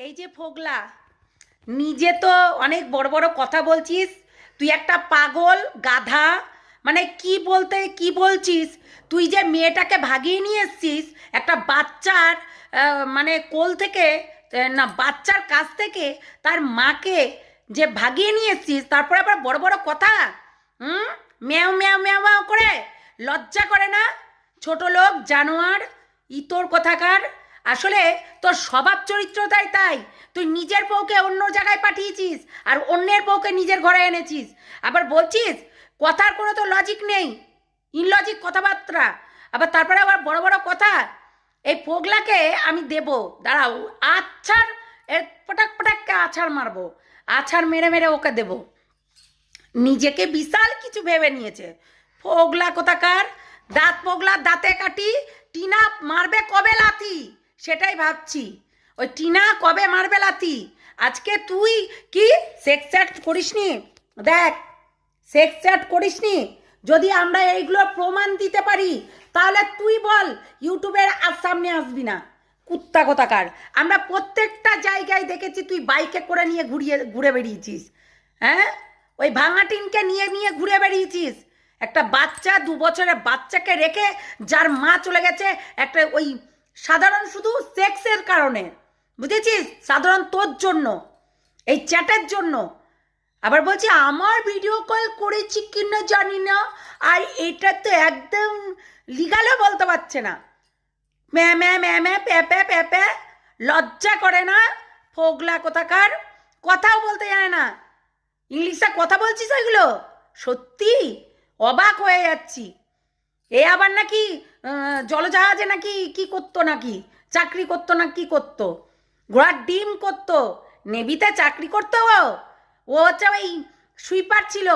এই যে ফোগলা, নিজে তো অনেক বড় বড় কথা বলছিস। তুই একটা পাগল গাধা। মানে কি বলতে কি বলছিস? তুই যে মেয়েটাকে ভাগিয়ে নিয়ে এসছিস একটা বাচ্চার মানে কোল থেকে, না বাচ্চার কাছ থেকে তার মাকে যে ভাগিয়ে নিয়ে এসছিস, তারপরে আবার বড় বড় কথা। হুম, ম্যাও ম্যাও ম্যাও ম্যাও করে লজ্জা করে না? ছোট লোক জানোয়ার ইতর কথাকার। আসলে তোর স্বভাব চরিত্রটাই তাই। তুই নিজের বউকে অন্য জায়গায় পাঠিয়েছিস আর অন্যের বউকে নিজের ঘরে এনেছিস। আবার বলছিস কথার কোনো তো লজিক নেই, ইনলজিক কথাবার্তা। আবার তারপরে আবার বড় বড় কথা। এই পোগলাকে আমি দেব, দাঁড়াও, আছাড়, এর পটাক পটাককে আছাড় মারবো, আছাড় মেরে মেরে ওকে দেব। নিজেকে বিশাল কিছু ভেবে নিয়েছে পোগলা কোথাকার। দাঁত পোগলা, দাঁতে কাটি। টিনা মারবে কবে লাথি সেটাই ভাবছি। ওই টিনা কবে মারবে লাথি। আজকে তুই কি সেক্স চ্যাট করিসনি? দেখ, সেক্স চ্যাট করিসনি। যদি আমরা এইগুলো প্রমাণ দিতে পারি তাহলে তুই বল ইউটিউবের সামনে আসবি না। কুত্তা কোথাকার। আমরা প্রত্যেকটা জায়গায় দেখেছি তুই বাইকে করে নিয়ে ঘুরে বেরিয়েছিস। হ্যাঁ, ওই ভাঙাটিনকে নিয়ে নিয়ে ঘুরে বেরিয়েছিস। একটা বাচ্চা, 2 বছরের বাচ্চাকে রেখে, যার মা চলে গেছে একটা ওই সাধারণ শুধু সেক্সের কারণে, বুঝেছিস? সাধারণ তোর জন্য, এই চ্যাটের জন্য। আবার বলছি আমার ভিডিও কল করেছি কিনা জানি না, আর এটা তো একদম লিগালও বলতে পারছে না। ম্যা ম্যা ম্যা ম্যা প্যাপে প্যাপে, লজ্জা করে না? ফোগলা কোথাকার, কথাও বলতে জানে না। ইংলিশে কথা বলছিস এগুলো? সত্যি অবাক হয়ে যাচ্ছি। এ আবার নাকি জলজাহাজে নাকি কি করতো, নাকি চাকরি করতো, না কি করতো, ঘোড়ার ডিম করতো, নেভিতে চাকরি করতো। ও হচ্ছে ওই সুইপার ছিল,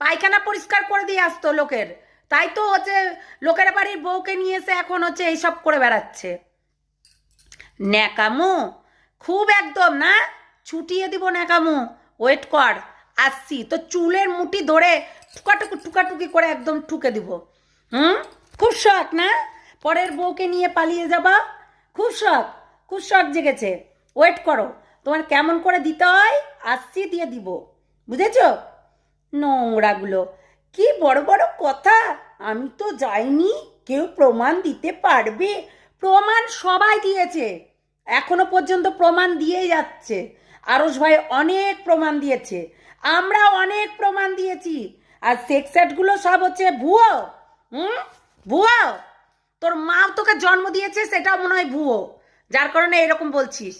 পায়খানা পরিষ্কার করে দিয়ে আসতো লোকের। তাই তো হচ্ছে লোকের বাড়ির বউকে নিয়ে এসে এখন হচ্ছে এইসব করে বেড়াচ্ছে। ন্যাকামো খুব একদম না, ছুটিয়ে দিব ন্যাকামো। ওয়েট কর, আসছি। তো চুলের মুঠি ধরে টুকাটুকু টুকাটুকি করে একদম ঠুকে দিব। হুম, খুব শখ না পরের বউকে নিয়ে পালিয়ে যাবা? খুব শখ, খুব শখ জেগেছে। ওয়েট করো, তোমার কেমন করে দিতে হয় আসছি, দিয়ে দিব, বুঝেছ? নোংরাগুলো কি বড় বড় কথা। আমি তো যাইনি, কেউ প্রমাণ দিতে পারবে? প্রমাণ সবাই দিয়েছে, এখনো পর্যন্ত প্রমাণ দিয়েই যাচ্ছে। আরশ ভাই অনেক প্রমাণ দিয়েছে, আমরা অনেক প্রমাণ দিয়েছি। আর সেক্স অ্যাডগুলো সব হচ্ছে ভুয়ো। ভুয়ো। তোর মা তোকে জন্ম দিয়েছে সেটাও মনে হয় ভুয়ো, যার কারণে এরকম বলছিস।